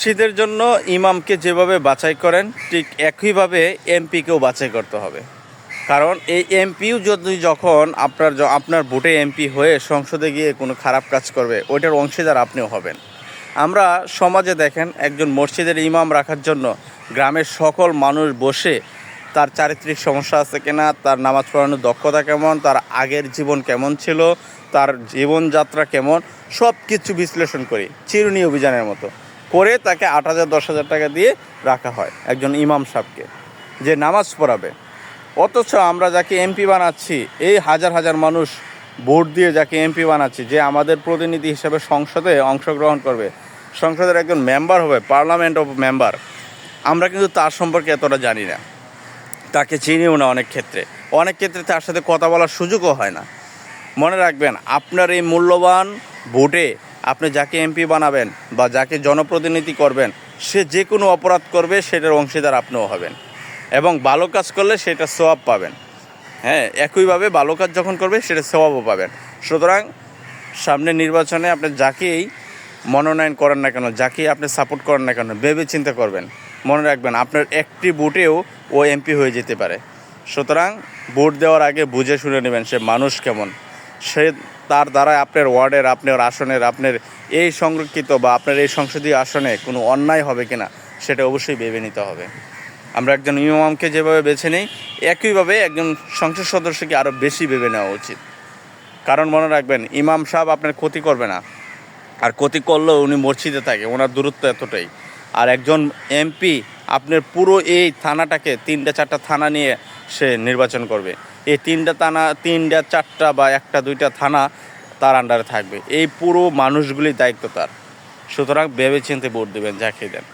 মসজিদের জন্য ইমামকে যেভাবে বাছাই করেন ঠিক একইভাবে এমপিকেও বাছাই করতে হবে। কারণ এই এমপিও যদি যখন আপনার ভোটে এমপি হয়ে সংসদে গিয়ে কোনো খারাপ কাজ করবে, ওইটার অংশীদার আপনিও হবেন। আমরা সমাজে দেখেন একজন মসজিদের ইমাম রাখার জন্য গ্রামের সকল মানুষ বসে তার চারিত্রিক সমস্যা আছে কিনা, তার নামাজ পড়ানোর দক্ষতা কেমন, তার আগের জীবন কেমন ছিল, তার জীবনযাত্রা কেমন, সব কিছু বিশ্লেষণ করি চিরুনি অভিযানের মতো করে তাকে 8,000 10,000 টাকা দিয়ে রাখা হয় একজন ইমাম সাহেবকে, যে নামাজ পড়াবে। অথচ আমরা যাকে এমপি বানাচ্ছি, এই হাজার হাজার মানুষ ভোট দিয়ে যাকে এমপি বানাচ্ছি, যে আমাদের প্রতিনিধি হিসেবে সংসদে অংশগ্রহণ করবে, সংসদের একজন মেম্বার হবে, পার্লামেন্ট অফ মেম্বার, আমরা কিন্তু তার সম্পর্কে এতটা জানি না, তাকে চিনিও না। অনেক ক্ষেত্রে তার সাথে কথা বলার সুযোগও হয় না। মনে রাখবেন, আপনার এই মূল্যবান ভোটে আপনি যাকে এমপি বানাবেন বা যাকে জনপ্রতিনিধি করবেন, সে যে কোনো অপরাধ করবে সেটার অংশীদার আপনিও হবেন, এবং ভালো কাজ করলে সেটা সওয়াব পাবেন। হ্যাঁ, একইভাবে ভালো কাজ যখন করবে সেটা সওয়াবও পাবেন। সুতরাং সামনে নির্বাচনে আপনি যাকেই মনোনয়ন করেন না কেন, যাকেই আপনি সাপোর্ট করেন না কেন, ভেবে চিন্তা করবেন। মনে রাখবেন, আপনার একটি ভোটেও ও এমপি হয়ে যেতে পারে। সুতরাং ভোট দেওয়ার আগে বুঝে শুনে নেবেন সে মানুষ কেমন, সে তার দ্বারা আপনার ওয়ার্ডের, আপনার আসনের, আপনার এই সংরক্ষিত বা আপনার এই সংসদীয় আসনে কোনো অন্যায় হবে কিনা সেটা অবশ্যই ভেবে নিতে হবে। আমরা একজন ইমামকে যেভাবে বেছে নিই, একইভাবে একজন সংসদ সদস্যকে আরও বেশি ভেবে নেওয়া উচিত। কারণ মনে রাখবেন, ইমাম সাহেব আপনার ক্ষতি করবে না, আর ক্ষতি করলেও উনি মসজিদে থাকে, ওনার দূরত্ব এতটাই। আর একজন এমপি আপনার পুরো এই থানাটাকে 3টা 4টা থানা নিয়ে সে নির্বাচন করবে। এই 3টা 4টা বা 1টা 2টা থানা তার আন্ডারে থাকবে। এই পুরো মানুষগুলির দায়িত্ব তার। সুতরাং ভেবে চিন্তে ভোট দেবেন যাকে দেন।